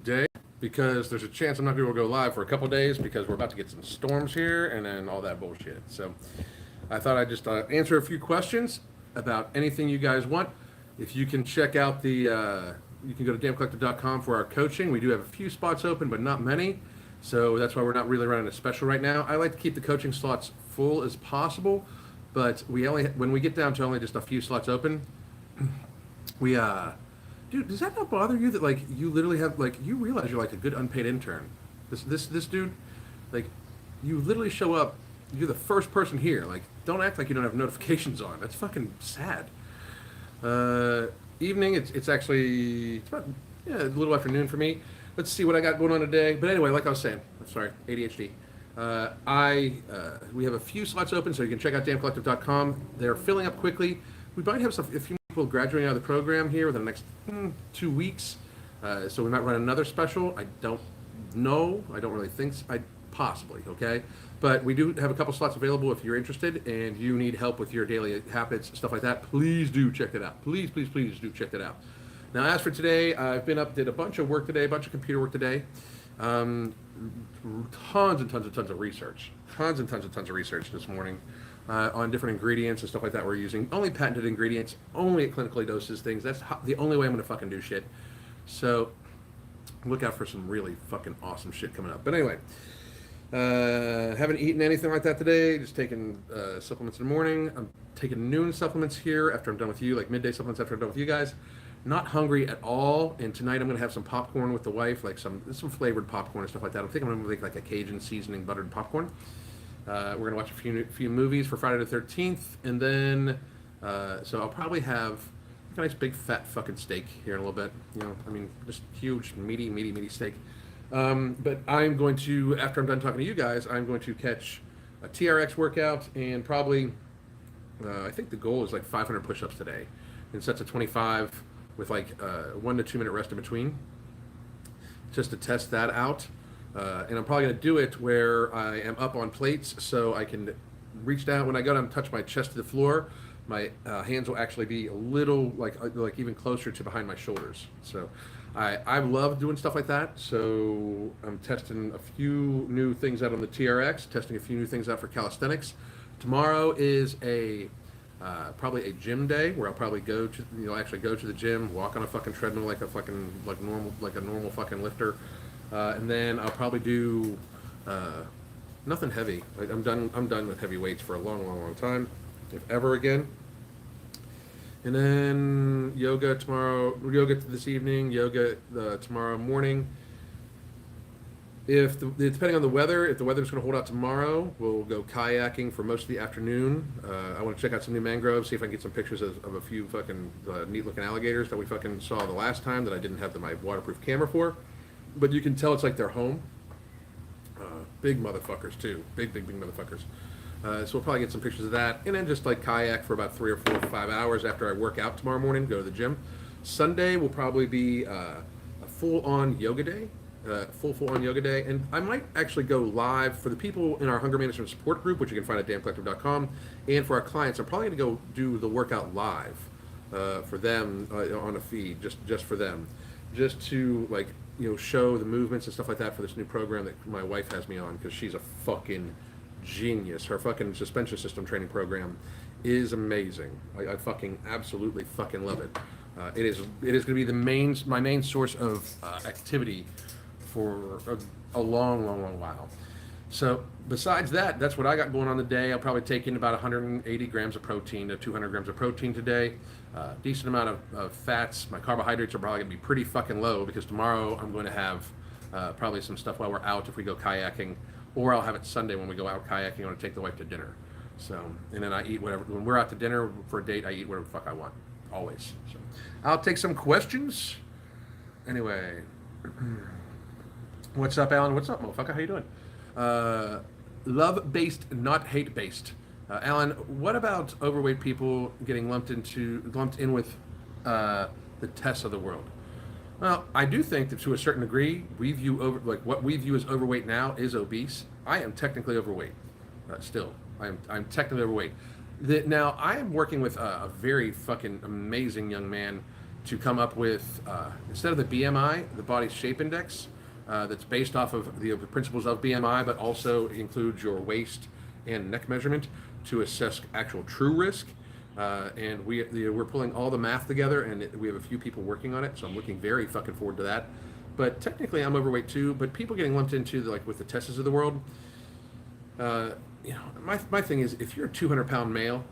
day because there's a chance I'm not going to go live for a couple days because we're about to get some storms here and then all that bullshit. So I thought I'd just answer a few questions about anything you guys want. If you can check out you can go to damncollective.com for our coaching. We do have a few spots open, but not many. So that's why we're not really running a special right now. I like to keep the coaching slots full as possible, but when we get down to only just a few slots open, we dude, does that not bother you that like you literally have like you realize you're like a good unpaid intern? This dude, like, you literally show up. You're the first person here. Like, don't act like you don't have notifications on. That's fucking sad. Evening. It's actually it's about a little afternoon for me. Let's see what I got going on today. But anyway, like I was saying, I'm sorry, ADHD. We have a few slots open, so you can check out damncollective.com. They're filling up quickly. We might have a few people graduating out of the program here within the next 2 weeks. So we might run another special. I don't know. I don't really think so. I possibly, okay? But we do have a couple slots available if you're interested and you need help with your daily habits, stuff like that. Please do check it out. Please, please, please do check it out. Now, as for today, I've been up, did a bunch of work today, a bunch of computer work today. Tons and tons of research. Tons and tons of research this morning on different ingredients and stuff like that we're using. Only patented ingredients, only at clinically doses things. That's the only way I'm going to fucking do shit. So look out for some really fucking awesome shit coming up. But anyway, haven't eaten anything like that today. Just taking supplements in the morning. I'm taking noon supplements here after I'm done with you, like midday supplements after I'm done with you guys. Not hungry at all, and tonight I'm gonna have some popcorn with the wife, like some flavored popcorn and stuff like that. I'm thinking I'm gonna make like a Cajun seasoning buttered popcorn. We're gonna watch a few movies for Friday the 13th, and then so I'll probably have a nice big fat fucking steak here in a little bit. You know, I mean, just huge meaty steak. But I'm going to, after I'm done talking to you guys, I'm going to catch a TRX workout and probably I think the goal is like 500 push-ups today, in sets of 25 with like 1 to 2 minute rest in between, just to test that out. And I'm probably going to do it where I am up on plates so I can reach down. When I go down and touch my chest to the floor, my hands will actually be a little like even closer to behind my shoulders. So I love doing stuff like that. So I'm testing a few new things out on the TRX, testing a few new things out for calisthenics. Tomorrow is probably a gym day where I'll probably actually go to the gym, walk on a fucking treadmill like a normal fucking lifter, and then I'll probably do nothing heavy. Like I'm done with heavy weights for a long time, if ever again. And then yoga this evening, yoga tomorrow morning. Depending on the weather, if the weather's going to hold out tomorrow, we'll go kayaking for most of the afternoon. I want to check out some new mangroves, see if I can get some pictures of a few fucking neat-looking alligators that we fucking saw the last time that I didn't have my waterproof camera for. But you can tell it's like their home. Big motherfuckers, too. Big motherfuckers. So we'll probably get some pictures of that. And then just like kayak for about 3 or 4 or 5 hours after I work out tomorrow morning, go to the gym. Sunday will probably be a full-on yoga day. Full-on yoga day, and I might actually go live for the people in our hunger management support group, which you can find at damncollective.com, and for our clients. I'm probably going to go do the workout live for them on a feed, just for them, just to show the movements and stuff like that for this new program that my wife has me on, because she's a fucking genius. Her fucking suspension system training program is amazing. I fucking absolutely fucking love it. It is going to be my main source of activity for a long while. So besides that, that's what I got going on today. I'll probably take in about 180 grams of protein to 200 grams of protein today. Decent amount of fats. My carbohydrates are probably going to be pretty fucking low because tomorrow I'm going to have probably some stuff while we're out if we go kayaking, or I'll have it Sunday when we go out kayaking. I want to take the wife to dinner. So, and then I eat whatever. When we're out to dinner for a date, I eat whatever the fuck I want. Always. So I'll take some questions. Anyway. What's up, Alan? What's up, motherfucker? How you doing? Love-based, not hate-based. Alan, what about overweight people getting lumped in with the tests of the world? Well, I do think that to a certain degree, what we view as overweight now is obese. I am technically overweight. Still, I'm technically overweight. Now I am working with a very fucking amazing young man to come up with, instead of the BMI, the body shape index, that's based off of the principles of BMI, but also includes your waist and neck measurement to assess actual true risk. And we're pulling all the math together, and we have a few people working on it, so I'm looking very fucking forward to that. But technically, I'm overweight too. But people getting lumped into like with the Tessas of the world, my thing is, if you're a 200-pound male,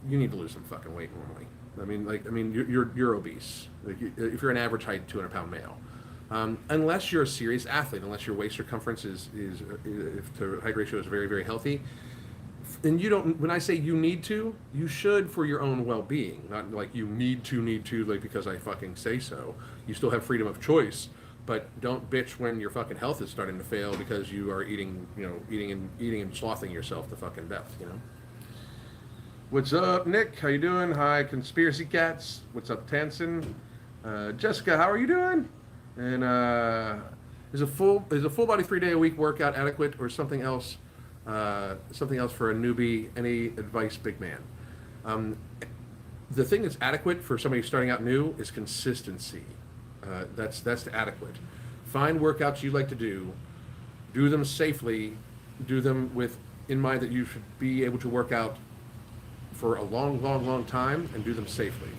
you need to lose some fucking weight normally. I mean, you're obese. Like if you're an average height 200-pound male, unless you're a serious athlete, unless your waist circumference is if to height ratio is very very healthy, and you don't. When I say you need to, you should for your own well-being, not like you need to like because I fucking say so. You still have freedom of choice, but don't bitch when your fucking health is starting to fail because you are eating and slothing yourself to fucking death. What's up, Nick? How you doing? Hi, Conspiracy Cats. What's up, Tansen? Jessica, how are you doing? And is a full body 3-day-a-week workout adequate, or something else? Something else for a newbie? Any advice, big man? The thing that's adequate for somebody starting out new is consistency. That's the adequate. Find workouts you like to do them safely, do them with in mind that you should be able to work out for a long time and do them safely.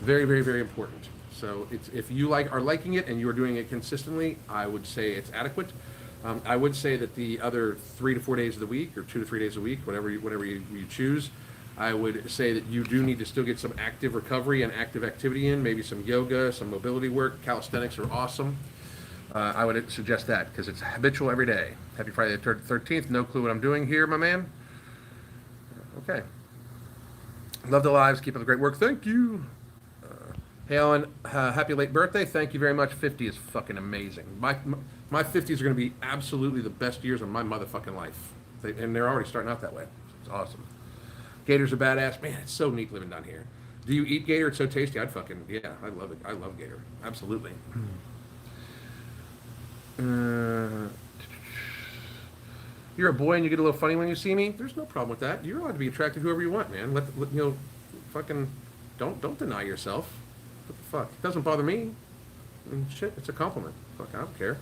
Very, very, very important. So if you are liking it and you are doing it consistently, I would say it's adequate. I would say that the other 3 to 4 days of the week, or 2 to 3 days a week, whatever you choose, I would say that you do need to still get some active recovery and active activity in, maybe some yoga, some mobility work. Calisthenics are awesome. I would suggest that because it's habitual every day. Happy Friday the 13th. No clue what I'm doing here, my man. Okay. Love the lives. Keep up the great work. Thank you. Hey, Alan. Happy late birthday. Thank you very much. 50 is fucking amazing. My 50s are going to be absolutely the best years of my motherfucking life. And they're already starting out that way. It's awesome. Gators are badass. Man, it's so neat living down here. Do you eat gator? It's so tasty. I love it. I love gator. Absolutely. You're a boy and you get a little funny when you see me. There's no problem with that. You're allowed to be attracted to whoever you want, man. Fucking don't deny yourself. What the fuck? It doesn't bother me. I mean, shit, it's a compliment. Fuck, I don't care.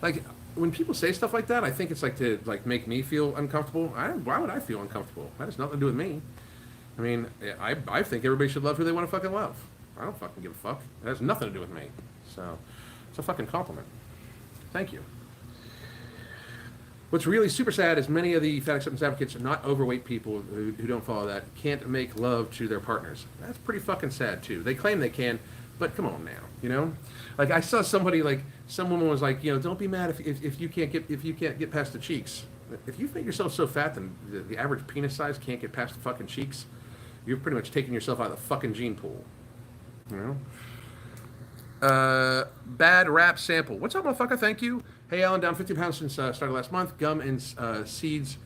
Like, when people say stuff like that, I think it's like to make me feel uncomfortable. Why would I feel uncomfortable? That has nothing to do with me. I mean, I think everybody should love who they want to fucking love. I don't fucking give a fuck. It has nothing to do with me. So, it's a fucking compliment. Thank you. What's really super sad is many of the fat acceptance advocates are not overweight people who don't follow that, can't make love to their partners. That's pretty fucking sad too. They claim they can, but come on now, Like I saw somebody, like some woman was like, don't be mad if you can't get past the cheeks. If you think yourself so fat that the average penis size can't get past the fucking cheeks, you're pretty much taking yourself out of the fucking gene pool. Bad rap sample. What's up, motherfucker? Thank you. Hey, Alan, down 50 pounds since started last month. Gum and seeds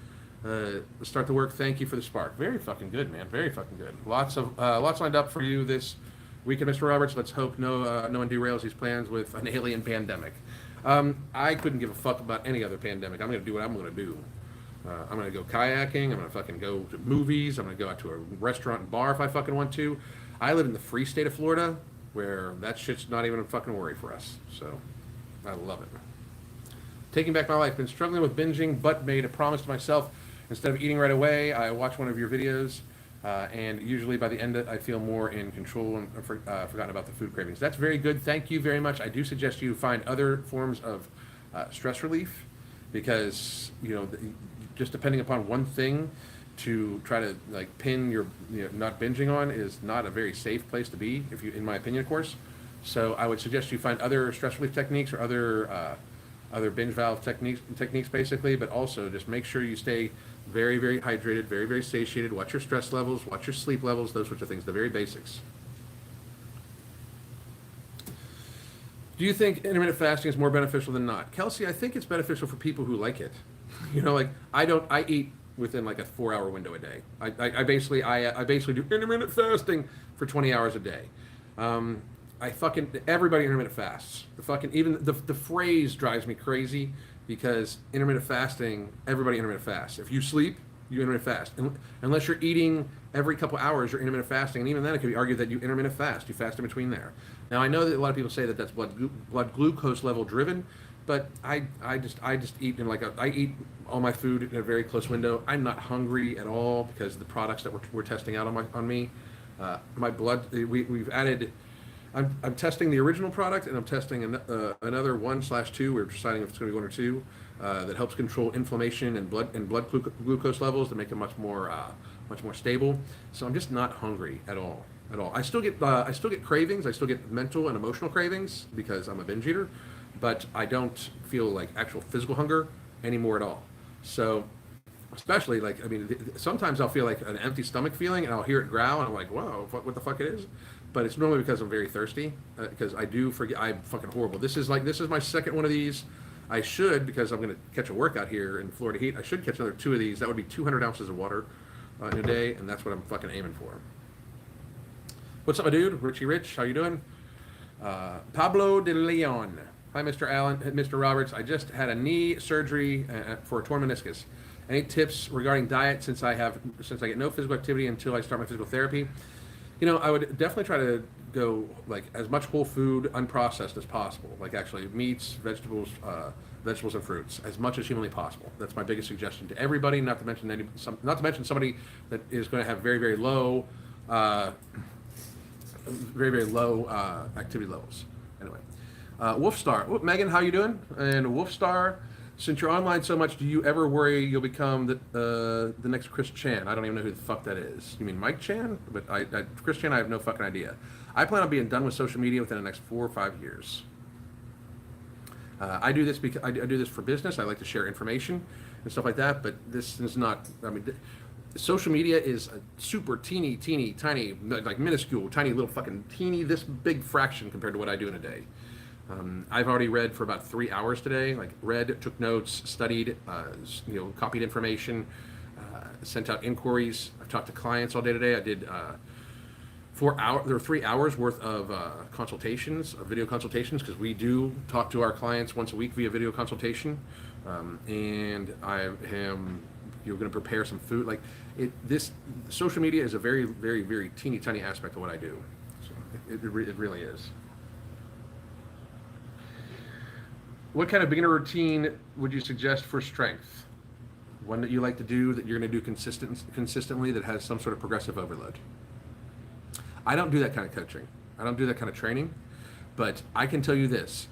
start to work. Thank you for the spark. Very fucking good, man. Very fucking good. Lots lined up for you this weekend, Mr. Roberts. Let's hope no one derails these plans with an alien pandemic. I couldn't give a fuck about any other pandemic. I'm going to do what I'm going to do. I'm going to go kayaking. I'm going to fucking go to movies. I'm going to go out to a restaurant and bar if I fucking want to. I live in the free state of Florida, where that shit's not even a fucking worry for us. So, I love it. Taking back my life. Been struggling with binging, but made a promise to myself. Instead of eating right away, I watch one of your videos, and usually by the end of it, I feel more in control and forgotten about the food cravings. That's very good. Thank you very much. I do suggest you find other forms of stress relief, because just depending upon one thing to try to pin your not binging on is not a very safe place to be, in my opinion, of course. So I would suggest you find other stress relief techniques or other binge valve techniques basically, but also just make sure you stay very, very hydrated, very, very satiated. Watch your stress levels, watch your sleep levels, those sorts of things, the very basics. Do you think intermittent fasting is more beneficial than not? Kelsey, I think it's beneficial for people who like it. I eat within a 4-hour window a day. I basically do intermittent fasting for 20 hours a day. Everybody intermittent fasts. Even the phrase drives me crazy, because intermittent fasting, everybody intermittent fasts. If you sleep, You intermittent fast. Unless you're eating every couple hours, you're intermittent fasting, and even then it could be argued that you intermittent fast. You fast in between there. Now I know that a lot of people say that that's blood glucose level driven, but I just eat in I eat all my food in a very close window. I'm not hungry at all because the products that we're testing out on me, my blood we've added. I'm testing the original product, and I'm testing another 1/2. We're deciding if it's going to be 1 or 2 that helps control inflammation and blood glucose levels to make it much more stable. So I'm just not hungry at all. I still get cravings. I still get mental and emotional cravings because I'm a binge eater, but I don't feel like actual physical hunger anymore at all. So especially sometimes I'll feel like an empty stomach feeling, and I'll hear it growl, and I'm like, whoa, what the fuck it is? But it's normally because I'm very thirsty, because I do forget. I'm fucking horrible. This is my second one of these. I should, because I'm going to catch a workout here in Florida heat, I should catch another 2 of these. That would be 200 ounces of water in a day, and that's what I'm fucking aiming for. What's up, my dude? Richie Rich, how you doing? Pablo de Leon. Hi, Mr. Allen, Mr. Roberts. I just had a knee surgery for a torn meniscus. Any tips regarding diet since I get no physical activity until I start my physical therapy? I would definitely try to go as much whole food, unprocessed as possible. Actually meats, vegetables and fruits, as much as humanly possible. That's my biggest suggestion to everybody. Not to mention somebody that is going to have very, very low, activity levels. Anyway, Wolfstar, Megan, how you doing? And Wolfstar. Since you're online so much, do you ever worry you'll become the next Chris Chan? I don't even know who the fuck that is. You mean Mike Chan? But Chris Chan, I have no fucking idea. I plan on being done with social media within the next 4 or 5 years. I do this because I do this for business. I like to share information and stuff like that. But this is not. Social media is a super teeny, tiny, minuscule, tiny little fucking teeny, this big fraction compared to what I do in a day. I've already read for about 3 hours today. Read, took notes, studied, copied information, sent out inquiries. I've talked to clients all day today. I did 4 hours. There were 3 hours worth of video consultations, because we do talk to our clients once a week via video consultation. And I am going to prepare some food. This social media is a very, very, very teeny tiny aspect of what I do. So it really is. What kind of beginner routine would you suggest for strength? One that you like to do, that you're going to do consistently, that has some sort of progressive overload. I don't do that kind of coaching. I don't do that kind of training. But I can tell you this.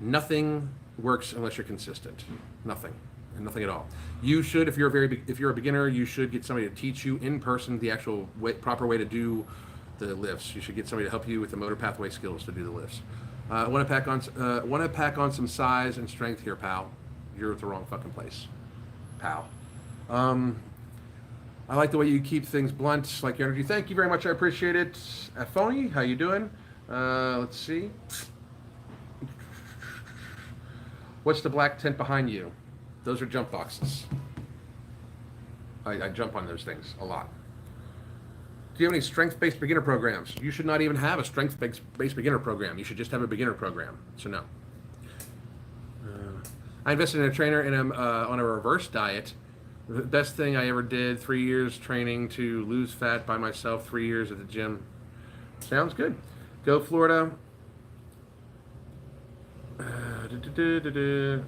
Nothing works unless you're consistent. Nothing. And nothing at all. You should, if you're a beginner, you should get somebody to teach you in person the actual proper way to do the lifts. You should get somebody to help you with the motor pathway skills to do the lifts. Want to pack on some size and strength here, pal. You're at the wrong fucking place, pal. I like the way you keep things blunt, like your energy. Thank you very much. I appreciate it. Phony, how you doing? Let's see. What's the black tent behind you? Those are jump boxes. I jump on those things a lot. Do you have any strength-based beginner programs? You should not even have a strength-based beginner program. You should just have a beginner program. So no. I invested in a trainer, and I'm on a reverse diet. The best thing I ever did. 3 years training to lose fat by myself. 3 years at the gym. Sounds good. Go Florida.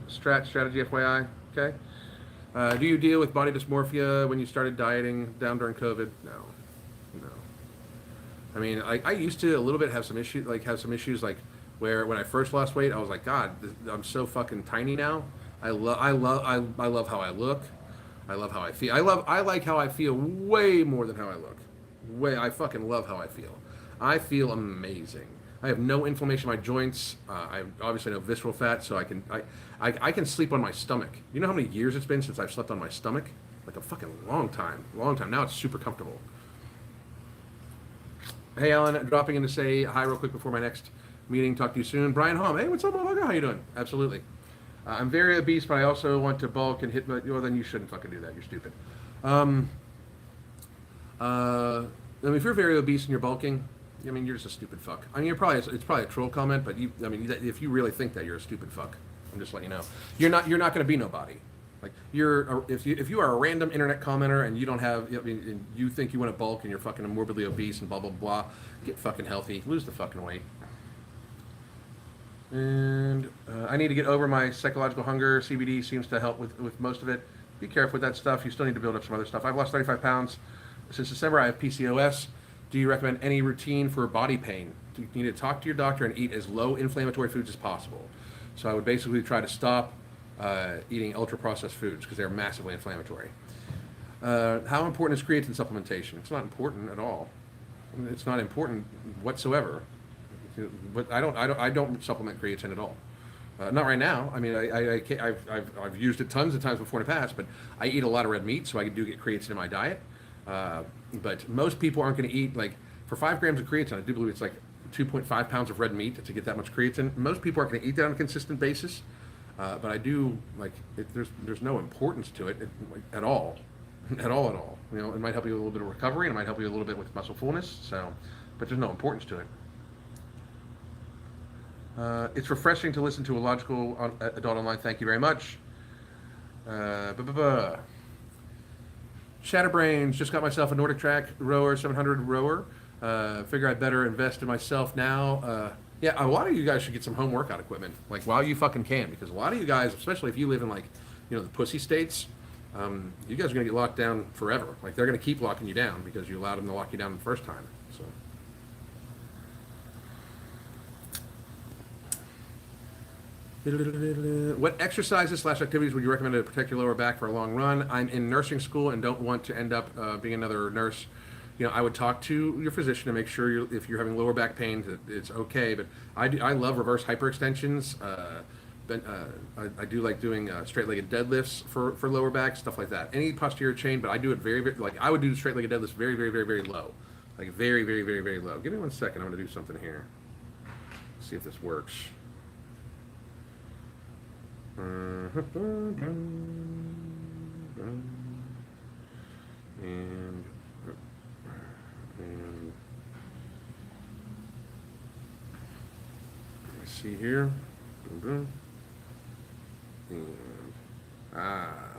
Strategy FYI. Okay. Do you deal with body dysmorphia when you started dieting down during COVID? No. I mean, I used to a little bit have some issues, where when I first lost weight, I was like, God, I'm so fucking tiny now. I love how I look. I love how I feel. I like how I feel way more than how I look. I fucking love how I feel. I feel amazing. I have no inflammation in my joints. I obviously no visceral fat, so I can sleep on my stomach. You know how many years it's been since I've slept on my stomach? Like a fucking long time. Now it's super comfortable. Hey, Alan, dropping in to say hi real quick before my next meeting. Talk to you soon. Brian Hom. Hey, what's up, motherfucker? How you doing? Absolutely. I'm very obese, but I also want to bulk and hit. Well, then you shouldn't fucking do that. You're stupid. I mean, if you're very obese and you're bulking, I mean, you're just a stupid fuck. I mean, it's probably a troll comment, but if you really think that, you're a stupid fuck. I'm just letting you know. You're not going to be nobody. Like if you are a random internet commenter and you don't have, I mean, and you think you want to bulk and you're fucking morbidly obese and blah blah blah, get fucking healthy, lose the fucking weight. And I need to get over my psychological hunger. CBD seems to help with most of it. Be careful with that stuff. You still need to build up some other stuff. I've lost 35 pounds since December. I have PCOS. Do you recommend any routine for body pain? You need to talk to your doctor and eat as low inflammatory foods as possible. So I would basically try to stop eating ultra-processed foods because they're massively inflammatory. How important is creatine supplementation? It's not important at all. It's not important whatsoever. But I don't supplement creatine at all. Not right now. I mean, I've used it tons of times before in the past, but I eat a lot of red meat, so I do get creatine in my diet. But most people aren't going to eat, like, for 5 grams of creatine, I do believe it's like 2.5 pounds of red meat to get that much creatine. Most people aren't going to eat that on a consistent basis, but I do, like, there's no importance to it, like, at all. At all. You know, it might help you with a little bit of recovery, and it might help you a little bit with muscle fullness, so, but there's no importance to it. It's refreshing to listen to a logical adult online. Thank you very much. Shatterbrains, just got myself a Nordic Track rower, 700 rower. Figure I better invest in myself now. Yeah, a lot of you guys should get some home workout equipment, like, while you fucking can, because a lot of you guys, especially if you live in, like, you know, the pussy states, you guys are gonna get locked down forever. Like, they're gonna keep locking you down because you allowed them to lock you down the first time. So. What exercises / activities would you recommend to protect your lower back for a long run? I'm in nursing school and don't want to end up being another nurse. You know, I would talk to your physician to make sure if you're having lower back pain that it's okay. But I love reverse hyperextensions. I do like doing straight-legged deadlifts for lower back, stuff like that. Any posterior chain, but I do it very, very, like, I would do the straight-legged deadlifts very, very, very, very low. Like, very, very, very, very low. Give me 1 second. I'm going to do something here. See if this works. And let's see here. And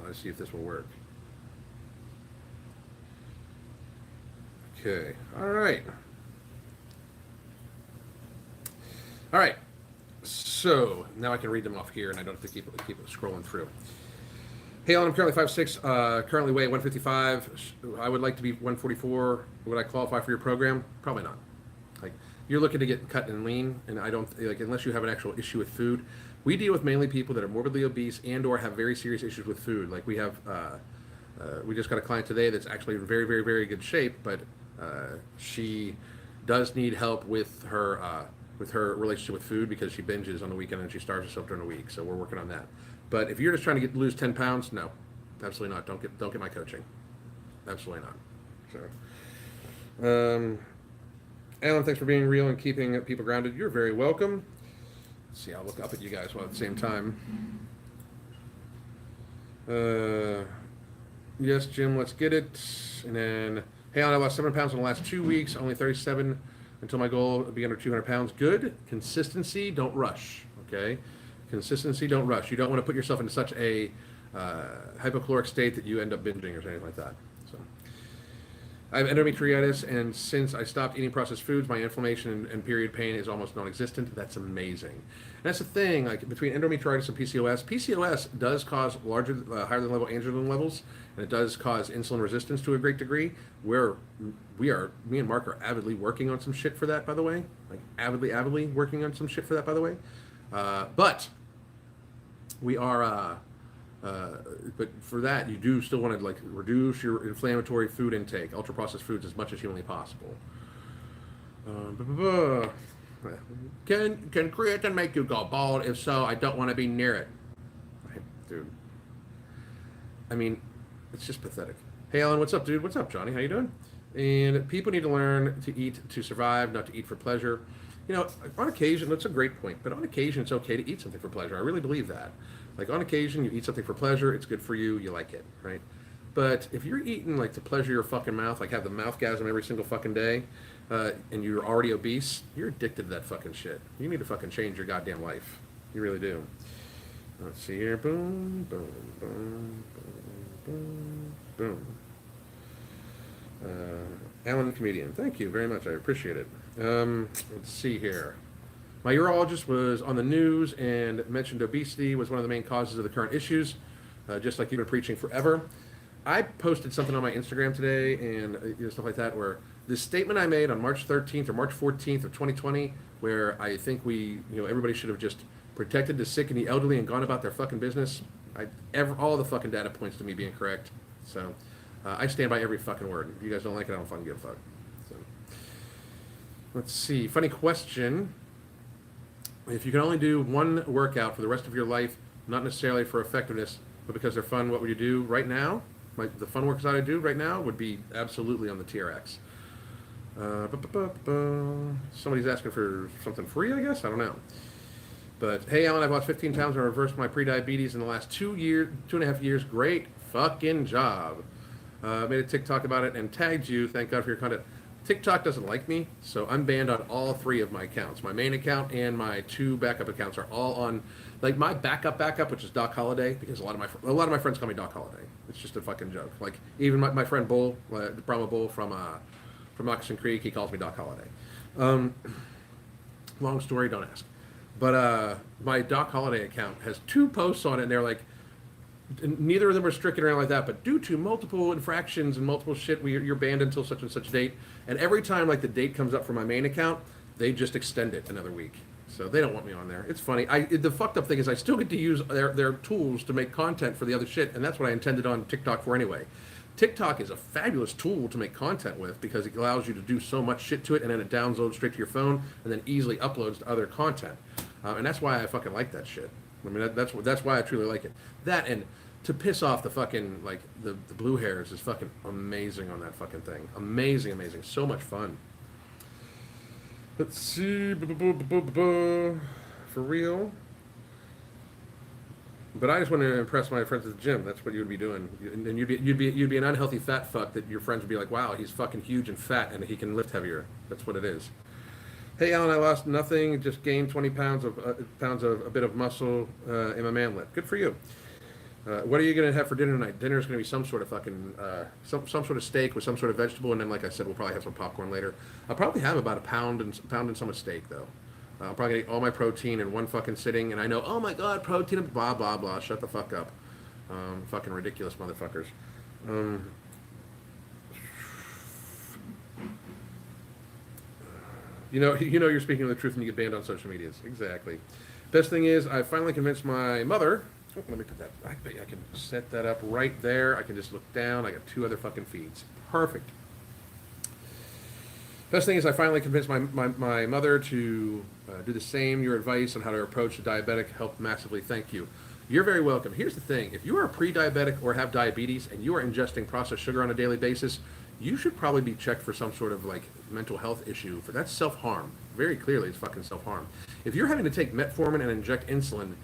let's see if this will work. Okay. All right. So now I can read them off here, and I don't have to keep scrolling through. Hey, Alan, I'm currently 5'6", currently weigh 155. I would like to be 144. Would I qualify for your program? Probably not. Like, you're looking to get cut and lean, and I don't, like, unless you have an actual issue with food. We deal with mainly people that are morbidly obese and/or have very serious issues with food. Like, we have, we just got a client today that's actually in very, very, very good shape, but she does need help with her relationship with food because she binges on the weekend and she starves herself during the week. So we're working on that. But if you're just trying to lose 10 pounds, no, absolutely not. Don't get my coaching. Absolutely not. So, Alan, thanks for being real and keeping people grounded. You're very welcome. Let's see, I'll look up at you guys while at the same time. Yes, Jim, let's get it. And then, hey, Alan, I lost 7 pounds in the last 2 weeks, only 37 until my goal would be under 200 pounds. Good. Consistency, don't rush, okay? Consistency, don't rush. You don't want to put yourself into such a hypocaloric state that you end up binging or anything like that. So, I have endometritis, and since I stopped eating processed foods, my inflammation and period pain is almost non-existent. That's amazing. And that's the thing, like, between endometritis and PCOS. PCOS does cause higher than level androgen levels, and it does cause insulin resistance to a great degree. Me and Mark are avidly working on some shit for that, by the way. Like, avidly working on some shit for that, by the way. But we are, but for that, you do still want to, like, reduce your inflammatory food intake, ultra-processed foods, as much as humanly possible. Can creatine make you go bald? If so, I don't want to be near it. Dude. I mean, it's just pathetic. Hey, Alan, what's up, dude? What's up, Johnny? How you doing? And people need to learn to eat to survive, not to eat for pleasure. You know, on occasion, that's a great point, but on occasion, it's okay to eat something for pleasure. I really believe that. Like, on occasion, you eat something for pleasure, it's good for you, you like it, right? But if you're eating, like, to pleasure your fucking mouth, like have the mouthgasm every single fucking day, and you're already obese, you're addicted to that fucking shit. You need to fucking change your goddamn life. You really do. Let's see here. Boom, boom, boom, boom, boom, boom. Alan Comedian. Thank you very much. I appreciate it. Let's see here. My urologist was on the news and mentioned obesity was one of the main causes of the current issues, just like you've been preaching forever. I posted something on my Instagram today and stuff like that where this statement I made on March 13th or March 14th of 2020, where I think everybody should have just protected the sick and the elderly and gone about their fucking business. All the fucking data points to me being correct. So I stand by every fucking word. If you guys don't like it, I don't fucking give a fuck. So, let's see. Funny question. If you can only do one workout for the rest of your life, not necessarily for effectiveness, but because they're fun, what would you do right now? The fun workouts I do right now would be absolutely on the TRX. Somebody's asking for something free, I guess? I don't know. But, hey, Alan, I've lost 15 pounds and reversed my prediabetes in the last 2.5 years. Great fucking job. Made a TikTok about it and tagged you. Thank God for your content. TikTok doesn't like me, so I'm banned on all 3 of my accounts. My main account and my 2 backup accounts are all on, like my backup, which is Doc Holiday, because a lot of my friends call me Doc Holiday. It's just a fucking joke. Like even my friend Bull, Brahma Bull from Moccasin Creek, he calls me Doc Holiday. Long story, don't ask. But my Doc Holiday account has 2 posts on it, and they're like, neither of them are stricken or anything like that, but due to multiple infractions and multiple shit, you're banned until such and such date. And every time like the date comes up for my main account, they just extend it another week. So they don't want me on there. It's funny. The fucked up thing is I still get to use their tools to make content for the other shit, and that's what I intended on TikTok for anyway. TikTok is a fabulous tool to make content with because it allows you to do so much shit to it, and then it downloads straight to your phone and then easily uploads to other content. And that's why I fucking like that shit. I mean, that's why I truly like it. That and to piss off the fucking, like, the blue hairs is fucking amazing on that fucking thing. Amazing, amazing. So much fun. Let's see. For real. But I just want to impress my friends at the gym. That's what you would be doing. And you'd be an unhealthy fat fuck that your friends would be like, wow, he's fucking huge and fat and he can lift heavier. That's what it is. Hey, Alan, I lost nothing. Just gained 20 pounds of a bit of muscle in my manlet. Good for you. What are you going to have for dinner tonight? Dinner's going to be some sort of fucking, some sort of steak with some sort of vegetable, and then, like I said, we'll probably have some popcorn later. I'll probably have about a pound and some of steak, though. I'll probably eat all my protein in one fucking sitting, and I know, oh my god, protein, blah, blah, blah, shut the fuck up. Fucking ridiculous motherfuckers. You know you're speaking the truth when you get banned on social medias. Exactly. Best thing is, I finally convinced my mother. Oh, let me put that. I can set that up right there. I can just look down. I got 2 other fucking feeds. Perfect. Best thing is, I finally convinced my mother to do the same. Your advice on how to approach a diabetic helped massively. Thank you. You're very welcome. Here's the thing. If you are pre-diabetic or have diabetes and you are ingesting processed sugar on a daily basis, you should probably be checked for some sort of like mental health issue. For that's self-harm. Very clearly, it's fucking self-harm. If you're having to take metformin and inject insulin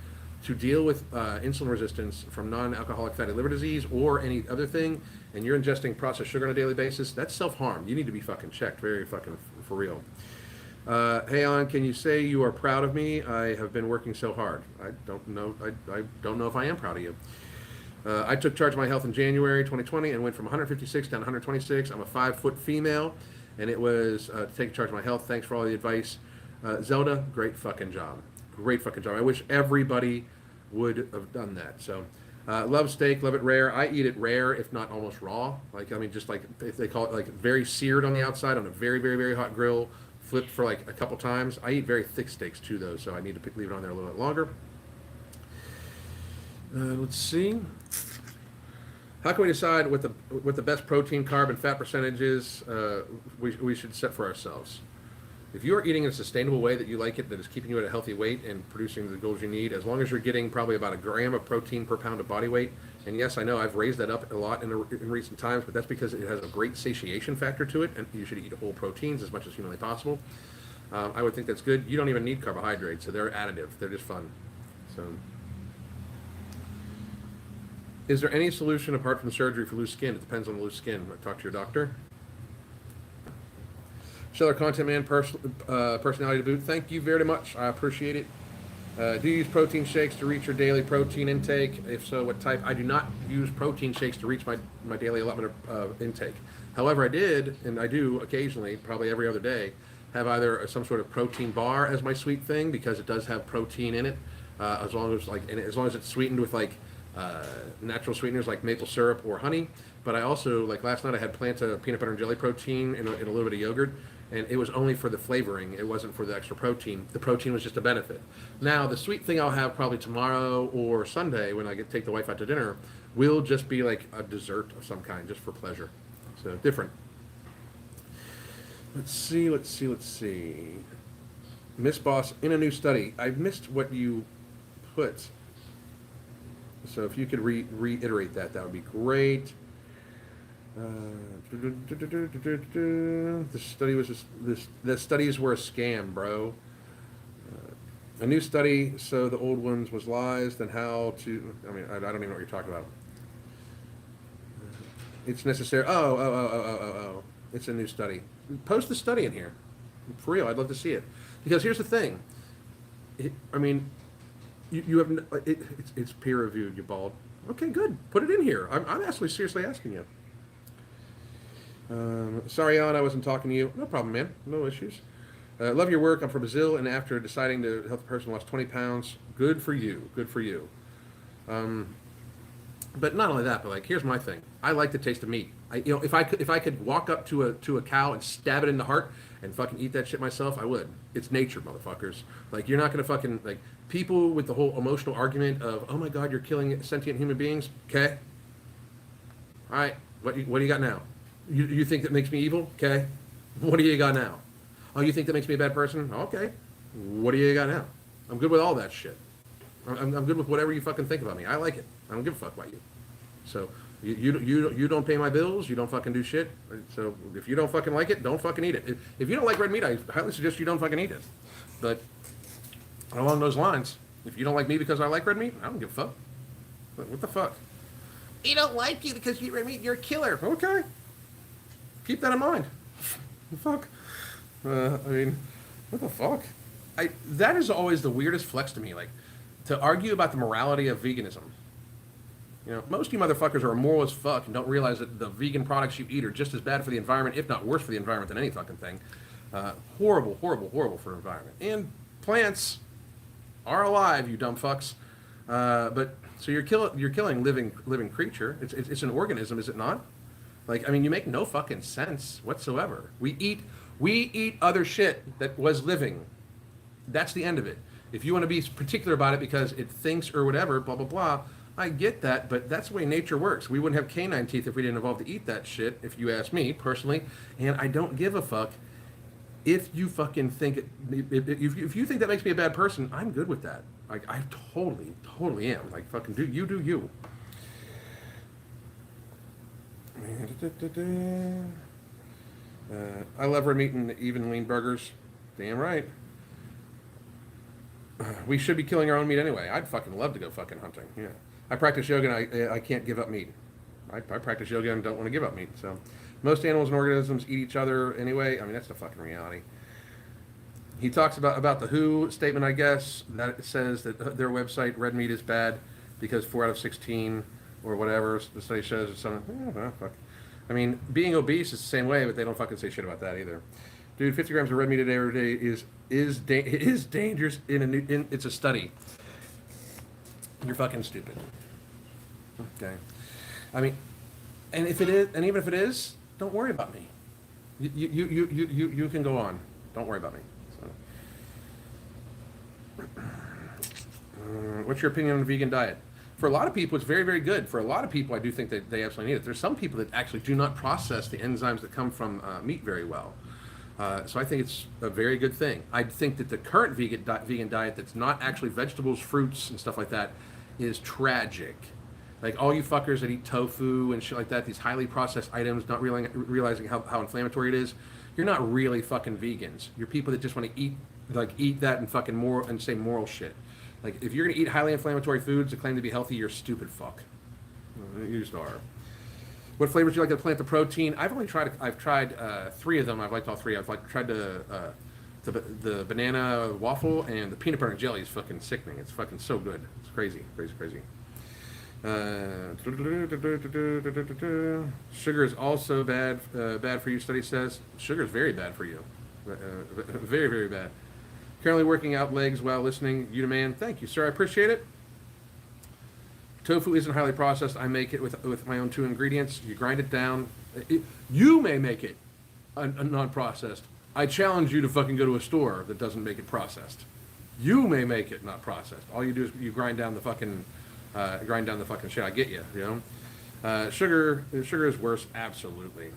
to deal with insulin resistance from non-alcoholic fatty liver disease or any other thing, and you're ingesting processed sugar on a daily basis, that's self-harm. You need to be fucking checked, very fucking for real. Hey, Alan, can you say you are proud of me? I have been working so hard. I don't know if I am proud of you. I took charge of my health in January 2020 and went from 156 down to 126. I'm a 5-foot female, and it was to take charge of my health. Thanks for all the advice. Zelda, great fucking job. Great fucking job. I wish everybody would have done that. So, love steak, love it rare. I eat it rare, if not almost raw. Like, I mean, just like, if they call it like very seared on the outside on a very, very, very hot grill, flipped for like a couple times. I eat very thick steaks too, though, so I need to leave it on there a little bit longer. Let's see. How can we decide what the best protein, carb, and fat percentages we should set for ourselves? If you are eating in a sustainable way that you like it, that is keeping you at a healthy weight and producing the goals you need, as long as you're getting probably about 1 gram of protein per pound of body weight, and yes, I know I've raised that up a lot in recent times, but that's because it has a great satiation factor to it, and you should eat whole proteins as much as humanly possible. I would think that's good. You don't even need carbohydrates, so they're additive. They're just fun. So, is there any solution apart from surgery for loose skin? It depends on the loose skin. Talk to your doctor. Stellar content man, personality to boot. Thank you very much. I appreciate it. Do you use protein shakes to reach your daily protein intake? If so, what type? I do not use protein shakes to reach my daily allotment of intake. However, I did, and I do occasionally, probably every other day, have either some sort of protein bar as my sweet thing because it does have protein in it, as long as as long as it's sweetened with natural sweeteners like maple syrup or honey. But I also, like last night, I had Planta peanut butter and jelly protein in a little bit of yogurt, and it was only for the flavoring. It wasn't for the extra protein. The protein was just a benefit. Now, the sweet thing I'll have probably tomorrow or Sunday when I take the wife out to dinner will just be like a dessert of some kind, just for pleasure. So different. Let's see. Miss Boss, in a new study, I missed what you put. So if you could reiterate that, that would be great. The studies were a scam, bro. A new study, so the old ones was lies. Then how to? I mean, I don't even know what you're talking about. It's necessary. Oh. It's a new study. Post the study in here. For real, I'd love to see it. Because here's the thing. You have it's peer reviewed. You bald. Okay, good. Put it in here. I'm actually seriously asking you. Sorry, Alan, I wasn't talking to you. No problem, man. No issues. Love your work. I'm from Brazil, and after deciding to help the person, lost 20 pounds. Good for you. Good for you. But not only that, but like, here's my thing. I like the taste of meat. If I could walk up to a cow and stab it in the heart and fucking eat that shit myself, I would. It's nature, motherfuckers. Like, you're not gonna fucking like people with the whole emotional argument of, oh my god, you're killing sentient human beings. Okay. All right. What do you got now? You think that makes me evil? Okay. What do you got now? Oh, you think that makes me a bad person? Okay. What do you got now? I'm good with all that shit. I'm good with whatever you fucking think about me. I like it. I don't give a fuck about you. So you don't pay my bills. You don't fucking do shit. So if you don't fucking like it, don't fucking eat it. If you don't like red meat, I highly suggest you don't fucking eat it. But along those lines, if you don't like me because I like red meat, I don't give a fuck. What the fuck? You don't like you because you eat red meat. You're a killer. Okay. Keep that in mind. The fuck? I mean, what the fuck? That is always the weirdest flex to me. Like, to argue about the morality of veganism. You know, most of you motherfuckers are immoral as fuck and don't realize that the vegan products you eat are just as bad for the environment, if not worse for the environment than any fucking thing. Horrible for the environment. And plants are alive, you dumb fucks. But so you're killing living creature. It's an organism, is it not? Like, I mean, you make no fucking sense whatsoever. We eat other shit that was living. That's the end of it. If you want to be particular about it because it thinks or whatever, blah, blah, blah, I get that, but that's the way nature works. We wouldn't have canine teeth if we didn't evolve to eat that shit, if you ask me, personally. And I don't give a fuck if you fucking think if you think that makes me a bad person, I'm good with that. Like, I totally am. Like, fucking do you. I love red meat and even lean burgers. Damn right. We should be killing our own meat anyway. I'd fucking love to go fucking hunting. Yeah. I practice yoga and I can't give up meat. I practice yoga and don't want to give up meat. So most animals and organisms eat each other anyway. I mean, that's the fucking reality. He talks about the WHO statement, I guess, that it says that their website, red meat is bad because 4 out of 16 or whatever the study shows or something. Oh, fuck. I mean, being obese is the same way, but they don't fucking say shit about that either. Dude, 50 grams of red meat a day every day is dangerous it's a study. You're fucking stupid. Okay. I mean, and if it is, and even if it is, don't worry about me. You can go on. Don't worry about me. So. What's your opinion on the vegan diet? For a lot of people, it's very, very good. For a lot of people, I do think that they absolutely need it. There's some people that actually do not process the enzymes that come from meat very well. So I think it's a very good thing. I think that the current vegan diet that's not actually vegetables, fruits, and stuff like that is tragic. Like, all you fuckers that eat tofu and shit like that, these highly processed items, not realizing how inflammatory it is, you're not really fucking vegans. You're people that just want to eat that and fucking say moral shit. Like, if you're gonna eat highly inflammatory foods that claim to be healthy, you're a stupid fuck. You just are. What flavors do you like to plant the protein? I've tried 3 of them. I've liked all 3. I've tried the the banana waffle and the peanut butter and jelly is fucking sickening. It's fucking so good. It's crazy, crazy, crazy. Sugar is also bad for you. Study says sugar is very bad for you. Very, very bad. Currently working out legs while listening. You man, thank you, sir. I appreciate it. Tofu isn't highly processed. I make it with my own 2 ingredients. You grind it down. You may make it a non-processed. I challenge you to fucking go to a store that doesn't make it processed. You may make it not processed. All you do is you grind down the fucking shit. I get you. You know, sugar is worse. Absolutely.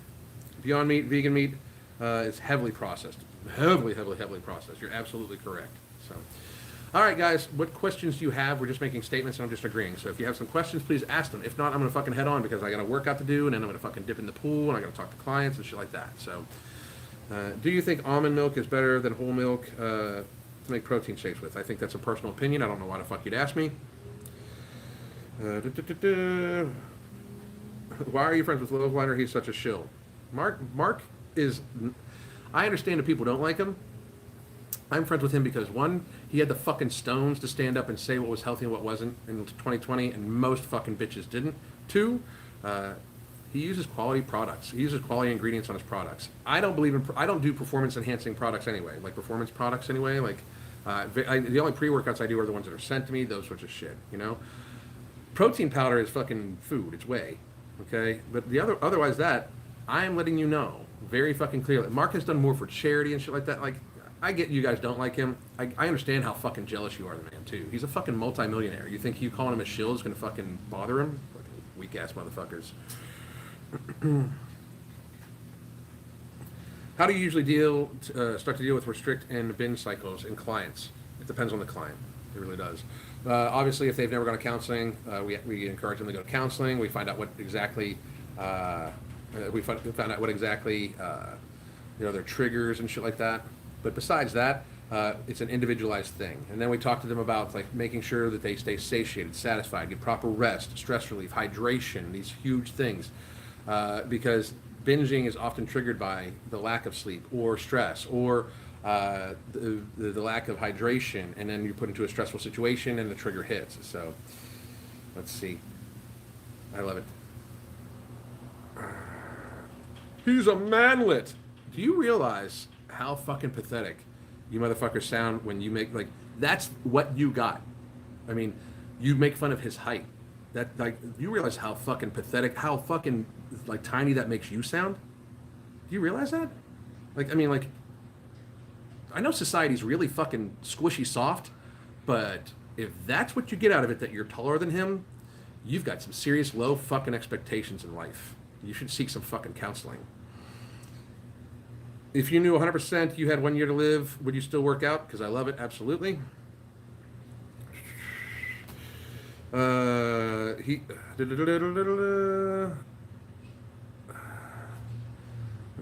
Beyond Meat, vegan meat, is heavily processed. Heavily processed. You're absolutely correct. So. All right, guys, what questions do you have? We're just making statements, and I'm just agreeing. So if you have some questions, please ask them. If not, I'm going to fucking head on because I got a workout to do, and then I'm going to fucking dip in the pool, and I got to talk to clients and shit like that. So do you think almond milk is better than whole milk to make protein shakes with? I think that's a personal opinion. I don't know why the fuck you'd ask me. Why are you friends with Loveliner? He's such a shill. Mark is... I understand that people don't like him. I'm friends with him because, one, he had the fucking stones to stand up and say what was healthy and what wasn't in 2020, and most fucking bitches didn't. 2, he uses quality products. He uses quality ingredients on his products. I don't do performance-enhancing products anyway, like performance products anyway. Like, the only pre-workouts I do are the ones that are sent to me, those sorts of shit, you know? Protein powder is fucking food. It's whey, okay? But otherwise that, I'm letting you know very fucking clearly. Mark has done more for charity and shit like that. Like, I get you guys don't like him. I understand how fucking jealous you are of the man, too. He's a fucking multimillionaire. You think you calling him a shill is going to fucking bother him? Fucking weak-ass motherfuckers. How do you usually start to deal with restrict and binge cycles in clients? It depends on the client. It really does. Obviously, if they've never gone to counseling, we encourage them to go to counseling. We find out what exactly... we found out what exactly, their triggers and shit like that. But besides that, it's an individualized thing. And then we talk to them about like making sure that they stay satiated, satisfied, get proper rest, stress relief, hydration, these huge things. Because binging is often triggered by the lack of sleep or stress or the lack of hydration. And then you put into a stressful situation and the trigger hits. So let's see. I love it. He's a manlet. Do you realize how fucking pathetic you motherfuckers sound when you make, like, that's what you got. I mean, you make fun of his height. That, like, you realize how fucking pathetic, how fucking, like, tiny that makes you sound? Do you realize that? Like, I mean, like, I know society's really fucking squishy soft, but if that's what you get out of it, that you're taller than him, you've got some serious low fucking expectations in life. You should seek some fucking counseling. If you knew 100% you had 1 year to live, would you still work out? Because I love it, absolutely. Let's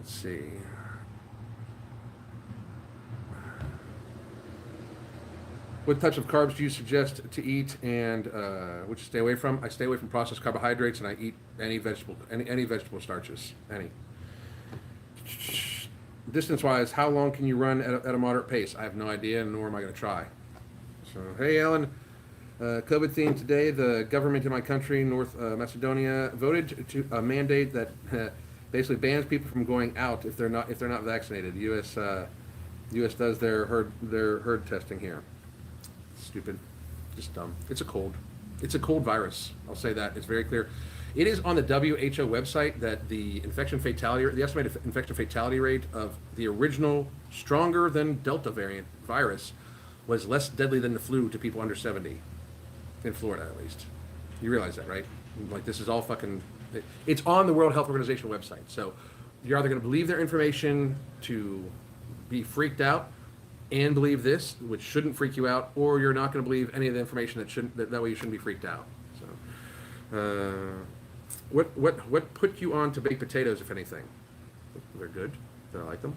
see. What types of carbs do you suggest to eat and which stay away from? I stay away from processed carbohydrates and I eat any vegetable starches. Any. Distance-wise, how long can you run at a moderate pace? I have no idea, nor am I going to try. So, hey, Alan. COVID theme today. The government in my country, North Macedonia, voted to a mandate that basically bans people from going out if they're not vaccinated. The U.S. does their herd testing here. Stupid, just dumb. It's a cold virus. I'll say that. It's very clear. It is on the WHO website that the estimated infection fatality rate of the original, stronger than Delta variant virus was less deadly than the flu to people under 70, in Florida at least. You realize that, right? Like, this is all fucking, it's on the World Health Organization website. So you're either going to believe their information to be freaked out and believe this, which shouldn't freak you out, or you're not going to believe any of the information that way you shouldn't be freaked out. So, what put you on to baked potatoes, if anything? They're good. I like them.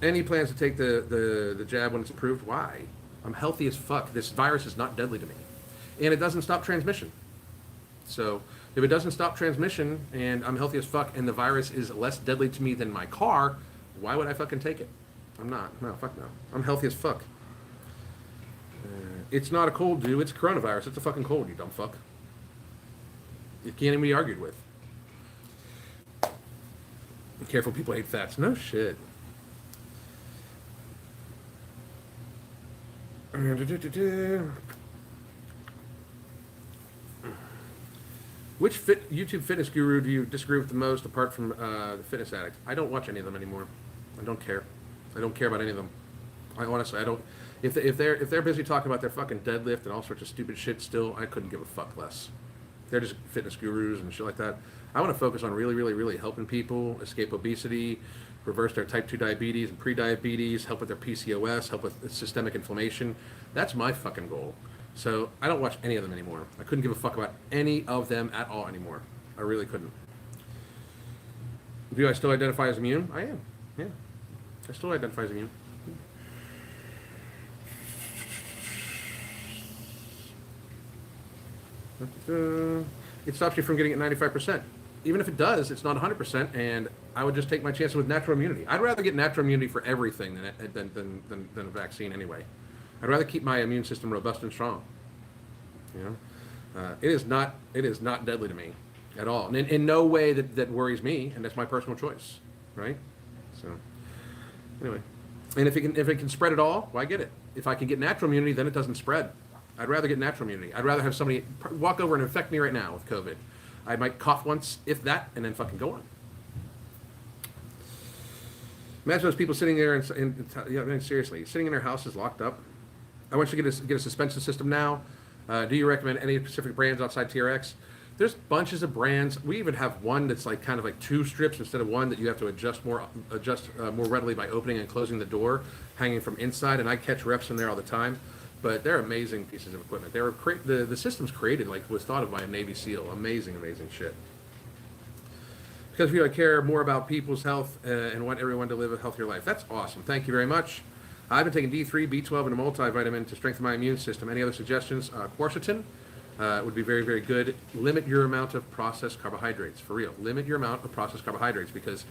Any plans to take the jab when it's approved? Why? I'm healthy as fuck. This virus is not deadly to me, and it doesn't stop transmission. So if it doesn't stop transmission, and I'm healthy as fuck, and the virus is less deadly to me than my car, Why would I fucking take it? I'm not. No, fuck no. I'm healthy as fuck. It's not a cold, dude. It's coronavirus. It's a fucking cold, you dumb fuck. It can't even be argued with. Be careful, people hate fats. No shit. Which YouTube fitness guru do you disagree with the most, apart from the Fitness Addict? I don't watch any of them anymore. I don't care. I don't care about any of them. I honestly, I don't. If they're busy talking about their fucking deadlift and all sorts of stupid shit, still, I couldn't give a fuck less. They're just fitness gurus and shit like that. I want to focus on really, really, really helping people escape obesity, reverse their type 2 diabetes and pre-diabetes, help with their PCOS, help with systemic inflammation. That's my fucking goal. So I don't watch any of them anymore. I couldn't give a fuck about any of them at all anymore. I really couldn't. Do I still identify as immune? I am. Yeah. I still identify as immune. It stops you from getting it 95%. Even if it does, it's not 100%, and I would just take my chances with natural immunity. I'd rather get natural immunity for everything than a vaccine anyway. I'd rather keep my immune system robust and strong. You know, it is not deadly to me at all, and in no way that worries me, and that's my personal choice, right? So anyway, and if it can spread at all, why get it? If I can get natural immunity, then it doesn't spread. I'd rather get natural immunity. I'd rather have somebody walk over and infect me right now with COVID. I might cough once, if that, and then fucking go on. Imagine those people sitting there and seriously, sitting in their houses locked up. I want you to get a suspension system now. Do you recommend any specific brands outside TRX? There's bunches of brands. We even have one that's like kind of like 2 strips instead of 1 that you have to adjust more readily by opening and closing the door, hanging from inside. And I catch reps in there all the time. But they're amazing pieces of equipment. They were the systems created was thought of by a Navy SEAL. Amazing shit. Because we care more about people's health and want everyone to live a healthier life. That's awesome. Thank you very much. I've been taking D3, B12, and a multivitamin to strengthen my immune system. Any other suggestions? Quercetin would be very, very good. Limit your amount of processed carbohydrates, for real. Limit your amount of processed carbohydrates because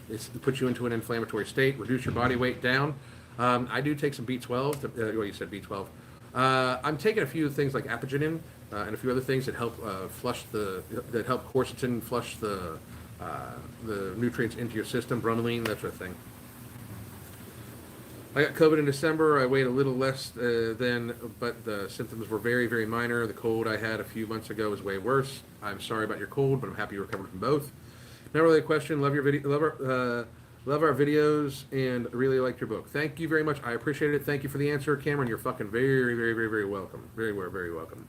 it puts you into an inflammatory state, reduce your body weight down. I do take some B12. You said B12. I'm taking a few things like apigenin and a few other things that help help quercetin flush the nutrients into your system, bromelain, that sort of thing. I got COVID in December. I weighed a little less then, but the symptoms were very, very minor. The cold I had a few months ago was way worse. I'm sorry about your cold, but I'm happy you recovered from both. Not really a question. Love your video. Love our videos and really liked your book. Thank you very much. I appreciate it. Thank you for the answer, Cameron. You're fucking very, very, very, very welcome. Very, very welcome.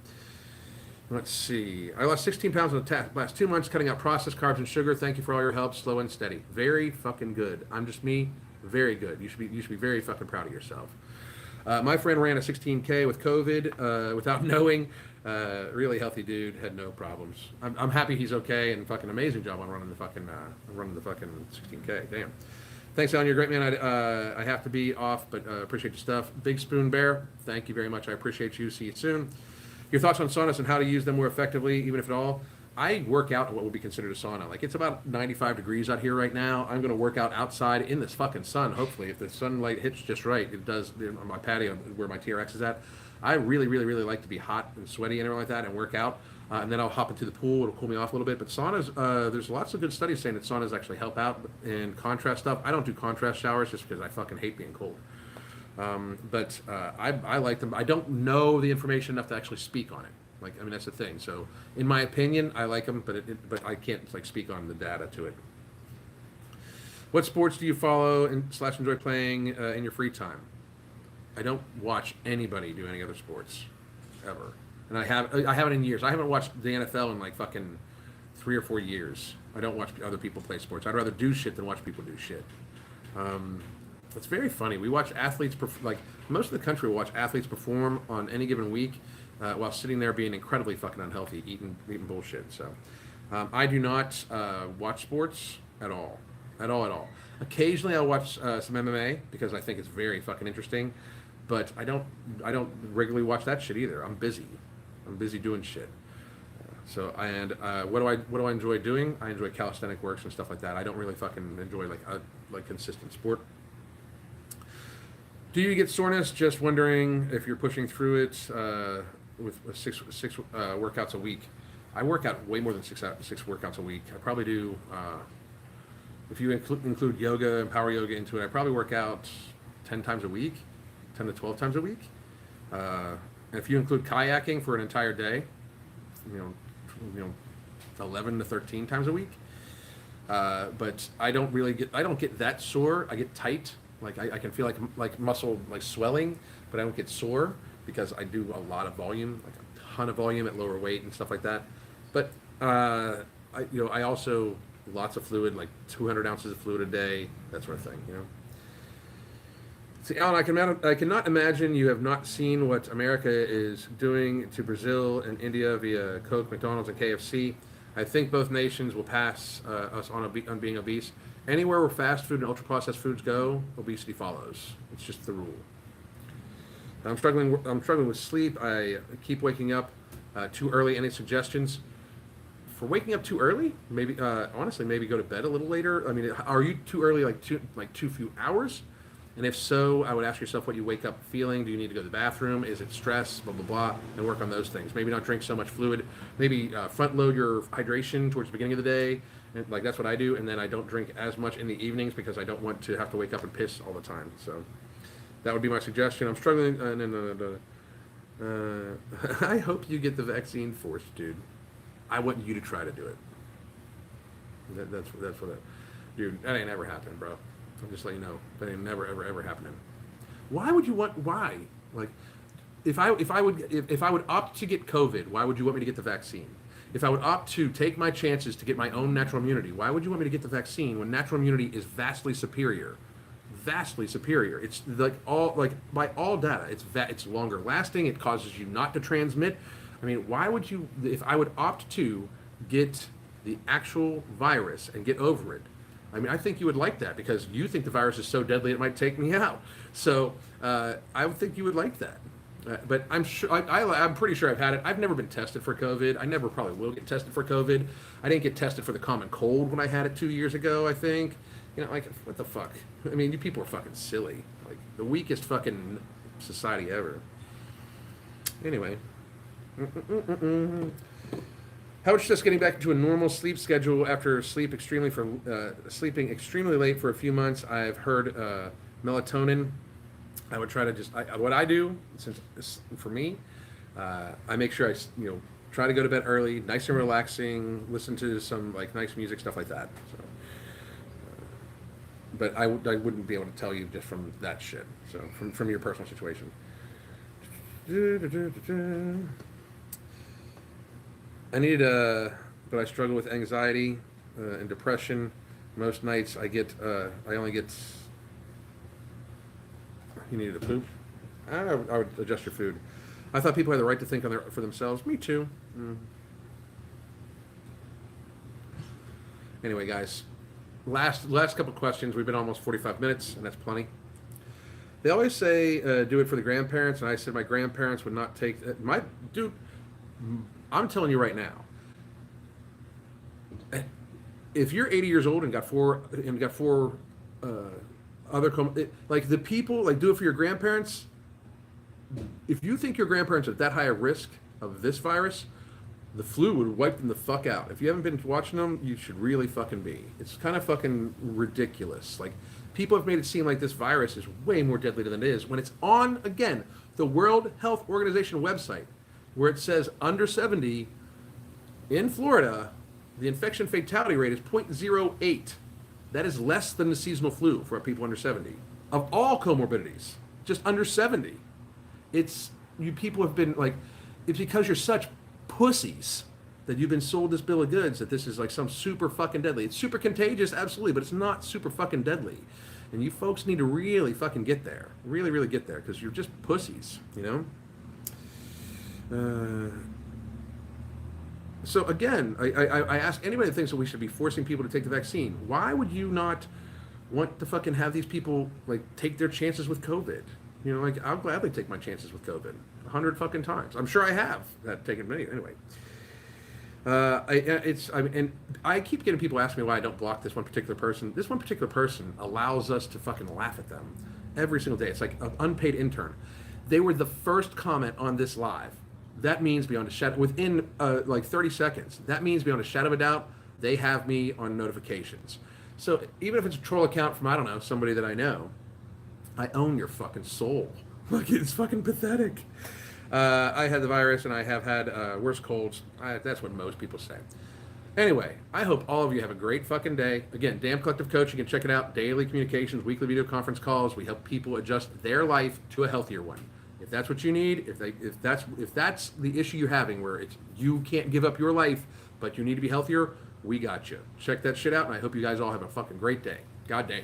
Let's see. I lost 16 pounds in the last 2 months, cutting out processed carbs and sugar. Thank you for all your help. Slow and steady. Very fucking good. I'm just me. Very good. You should be very fucking proud of yourself. My friend ran a 16K with COVID without knowing. Really healthy dude, had no problems. I'm happy he's okay, and fucking amazing job on running the fucking 16K. Damn. Thanks, Alan. You're a great man. I have to be off, but appreciate your stuff. Big Spoon Bear, thank you very much. I appreciate you. See you soon. Your thoughts on saunas and how to use them more effectively, even if at all. I work out in what would be considered a sauna. Like, it's about 95 degrees out here right now. I'm going to work out outside in this fucking sun, hopefully. If the sunlight hits just right, it does on my patio where my TRX is at. I really, really, really like to be hot and sweaty and everything like that and work out. And then I'll hop into the pool. It'll cool me off a little bit. But saunas, there's lots of good studies saying that saunas actually help out in contrast stuff. I don't do contrast showers just because I fucking hate being cold. But I like them. I don't know the information enough to actually speak on it. Like, I mean, that's the thing. So, in my opinion, I like them, but I can't like speak on the data to it. What sports do you follow and / enjoy playing in your free time? I don't watch anybody do any other sports ever, and I haven't in years. I haven't watched the NFL in like fucking 3 or 4 years. I don't watch other people play sports. I'd rather do shit than watch people do shit. It's very funny. We watch athletes like most of the country will watch athletes perform on any given week. While sitting there being incredibly fucking unhealthy, eating bullshit. So, I do not watch sports at all. Occasionally, I'll watch some MMA because I think it's very fucking interesting, but I don't regularly watch that shit either. I'm busy doing shit. So and what do I enjoy doing? I enjoy calisthenic works and stuff like that. I don't really fucking enjoy like consistent sport. Do you get soreness? Just wondering if you're pushing through it with six workouts a week. I work out way more than six workouts a week. I probably do. If you include yoga and power yoga into it, I probably work out 10 times a week, 10 to 12 times a week. And if you include kayaking for an entire day, you know, 11 to 13 times a week. But I don't get that sore. I get tight. Like I can feel like muscle like swelling, but I don't get sore because I do a lot of volume, like a ton of volume at lower weight and stuff like that. But I also lots of fluid, like 200 ounces of fluid a day, that sort of thing. See, Alan, I cannot imagine you have not seen what America is doing to Brazil and India via Coke, McDonald's, and KFC. I think both nations will pass us on being obese. Anywhere where fast food and ultra-processed foods go, obesity follows. It's just the rule. I'm struggling with sleep. I keep waking up too early. Any suggestions for waking up too early? Maybe honestly, maybe go to bed a little later. I mean, are you too early? Too few hours? And if so, I would ask yourself what you wake up feeling. Do you need to go to the bathroom? Is it stress? Blah, blah, blah. And work on those things. Maybe not drink so much fluid. Maybe front load your hydration towards the beginning of the day. And, like, that's what I do. And then I don't drink as much in the evenings because I don't want to have to wake up and piss all the time. So that would be my suggestion. I'm struggling. I hope you get the vaccine first, dude. I want you to try to do it. That's what dude, that ain't ever happening, bro. I'm just letting you know that ain't never ever happening. Why would you want? Why? Like, if I would opt to get COVID, why would you want me to get the vaccine? If I would opt to take my chances to get my own natural immunity, why would you want me to get the vaccine when natural immunity is vastly superior? Vastly superior. It's by all data, it's longer lasting. It causes you not to transmit. I mean, why would you? If I would opt to get the actual virus and get over it. I mean, I think you would like that because you think the virus is so deadly it might take me out. So I would think you would like that. But I'm sure I'm pretty sure I've had it. I've never been tested for COVID. I never probably will get tested for COVID. I didn't get tested for the common cold when I had it 2 years ago, I think. Like, what the fuck? I mean, you people are fucking silly. Like, the weakest fucking society ever. Anyway. How it's just getting back into a normal sleep schedule after sleeping extremely late for a few months. I've heard melatonin. I would try to what I do, since for me, I make sure I try to go to bed early, nice and relaxing, listen to some like nice music, stuff like that. So, but I wouldn't be able to tell you just from that shit. So from your personal situation. But I struggle with anxiety and depression. Most nights I only get. You needed a poop? I would adjust your food. I thought people had the right to think for themselves. Me too. Anyway, guys, last couple questions. We've been almost 45 minutes, and that's plenty. They always say do it for the grandparents, and I said my grandparents would not take my dude. I'm telling you right now, if you're 80 years old and got four like the people like do it for your grandparents. If you think your grandparents are at that high a risk of this virus, the flu would wipe them the fuck out. If you haven't been watching them, you should really fucking be. It's kind of fucking ridiculous. Like, people have made it seem like this virus is way more deadly than it is when it's on, again, the World Health Organization website, where it says under 70 in Florida, the infection fatality rate is 0.08. That is less than the seasonal flu for people under 70. Of all comorbidities, just under 70. You people have been like, it's because you're such pussies that you've been sold this bill of goods that this is like some super fucking deadly. It's super contagious, absolutely, but it's not super fucking deadly. And you folks need to really fucking get there. Really, really get there, because you're just pussies, So again, I ask anybody that thinks that we should be forcing people to take the vaccine, why would you not want to fucking have these people like take their chances with COVID? Like, I'll gladly take my chances with COVID 100 fucking times. I'm sure I have taken many anyway. And I keep getting people asking me why I don't block this one particular person. This one particular person allows us to fucking laugh at them every single day. It's like an unpaid intern. They were the first comment on this live. That means beyond a shadow, within like 30 seconds, that means beyond a shadow of a doubt, they have me on notifications. So even if it's a troll account from, I don't know, somebody that I know, I own your fucking soul. Like, it's fucking pathetic. I had the virus and I have had worse colds. That's what most people say. Anyway, I hope all of you have a great fucking day. Again, Damn Collective Coach, you can check it out. Daily communications, weekly video conference calls. We help people adjust their life to a healthier one. If that's what you need, if that's the issue you're having, where it's you can't give up your life, but you need to be healthier, we got you. Check that shit out, and I hope you guys all have a fucking great day. God damn.